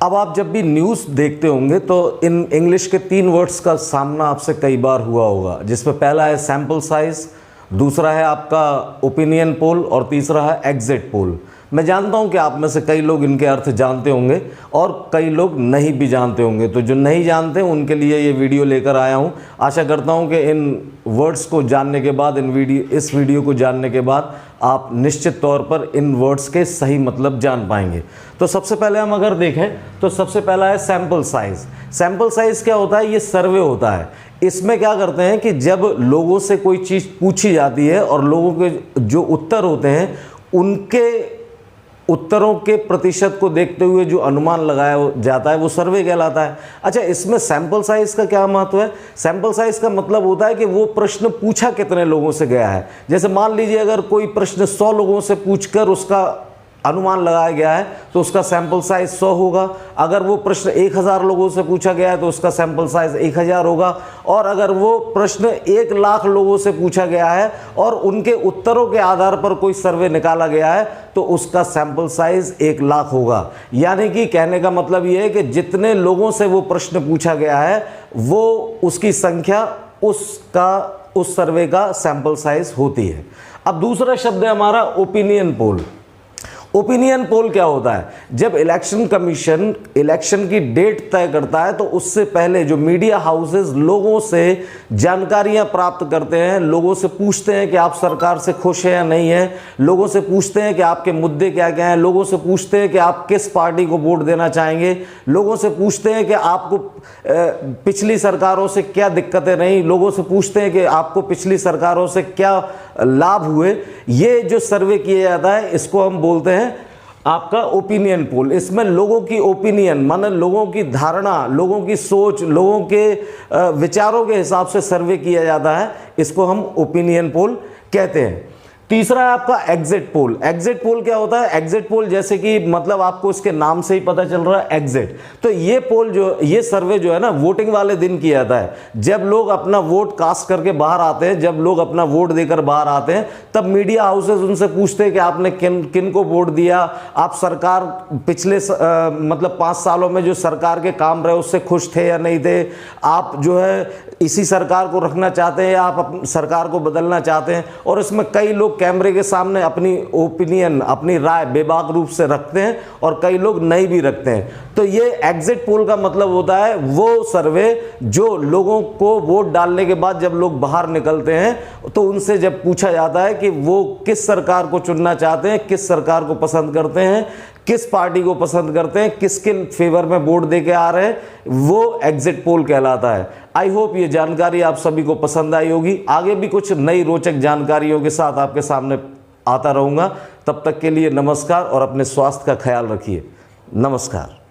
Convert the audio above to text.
अब आप जब भी न्यूज़ देखते होंगे तो इन इंग्लिश के 3 वर्ड्स का सामना आपसे कई बार हुआ होगा, जिसमें पहला है सैम्पल साइज़, दूसरा है आपका ओपिनियन पोल और तीसरा है एग्जिट पोल। मैं जानता हूं कि आप में से कई लोग इनके अर्थ जानते होंगे और कई लोग नहीं भी जानते होंगे, तो जो नहीं जानते उनके लिए ये वीडियो लेकर आया हूं। आशा करता हूं कि इन वर्ड्स को जानने के बाद, इस वीडियो को जानने के बाद आप निश्चित तौर पर इन वर्ड्स के सही मतलब जान पाएंगे। तो सबसे पहले हम अगर देखें तो सबसे पहला है सैम्पल साइज़। सैम्पल साइज़ क्या होता है? ये सर्वे होता है। इसमें क्या करते हैं कि जब लोगों से कोई चीज़ पूछी जाती है और लोगों के जो उत्तर होते हैं उनके उत्तरों के प्रतिशत को देखते हुए जो अनुमान लगाया जाता है वो सर्वे कहलाता है। अच्छा, इसमें सैंपल साइज़ का क्या महत्व है? सैंपल साइज़ का मतलब होता है कि वो प्रश्न पूछा कितने लोगों से गया है। जैसे मान लीजिए अगर कोई प्रश्न 100 लोगों से पूछकर उसका अनुमान लगाया गया है तो उसका सैंपल साइज 100 होगा। अगर वो प्रश्न 1000 लोगों से पूछा गया है तो उसका सैंपल साइज 1000 होगा। और अगर वो प्रश्न 1 लाख लोगों से पूछा गया है और उनके उत्तरों के आधार पर कोई सर्वे निकाला गया है तो उसका सैंपल साइज 1 लाख होगा। यानी कि कहने का मतलब ये है कि जितने लोगों से वो प्रश्न पूछा गया है वो उसकी संख्या उस सर्वे का सैंपल साइज होती है। अब दूसरा शब्द है हमारा ओपिनियन पोल। ओपिनियन पोल क्या होता है? जब इलेक्शन कमीशन इलेक्शन की डेट तय करता है तो उससे पहले जो मीडिया हाउसेस लोगों से जानकारियां प्राप्त करते हैं, लोगों से पूछते हैं कि आप सरकार से खुश हैं या नहीं हैं, लोगों से पूछते हैं कि आपके मुद्दे क्या क्या हैं, लोगों से पूछते हैं कि आप किस पार्टी को वोट देना चाहेंगे, लोगों से पूछते हैं कि आपको पिछली सरकारों से क्या दिक्कतें रहीं, लोगों से पूछते हैं कि आपको पिछली सरकारों से क्या लाभ हुए। ये जो सर्वे किया जाता है इसको हम बोलते हैं आपका ओपिनियन पोल। इसमें लोगों की ओपिनियन माने लोगों की धारणा, लोगों की सोच, लोगों के विचारों के हिसाब से सर्वे किया जाता है, इसको हम ओपिनियन पोल कहते हैं। तीसरा है आपका एग्जिट पोल। एग्जिट पोल क्या होता है? एग्जिट पोल जैसे कि मतलब आपको इसके नाम से ही पता चल रहा है एग्जिट। तो ये सर्वे जो है ना वोटिंग वाले दिन किया जाता है। जब लोग अपना वोट कास्ट करके बाहर आते हैं, जब लोग अपना वोट देकर बाहर आते हैं तब मीडिया हाउसेस उनसे पूछते हैं कि आपने किन को वोट दिया, आप सरकार पिछले मतलब 5 सालों में जो सरकार के काम रहे उससे खुश थे या नहीं थे, आप जो है इसी सरकार को रखना चाहते हैं या आप सरकार को बदलना चाहते हैं। और इसमें कई लोग कैमरे के सामने अपनी ओपिनियन, अपनी राय बेबाक रूप से रखते हैं और कई लोग नहीं भी रखते हैं। तो ये एग्जिट पोल का मतलब होता है वो सर्वे जो लोगों को वोट डालने के बाद जब लोग बाहर निकलते हैं तो उनसे जब पूछा जाता है कि वो किस सरकार को चुनना चाहते हैं, किस सरकार को पसंद करते हैं, किस पार्टी को पसंद करते हैं, किसके फेवर में वोट दे के आ रहे हैं, वो एग्जिट पोल कहलाता है। आई होप ये जानकारी आप सभी को पसंद आई होगी। आगे भी कुछ नई रोचक जानकारियों के साथ आपके सामने आता रहूँगा। तब तक के लिए नमस्कार और अपने स्वास्थ्य का ख्याल रखिए। नमस्कार।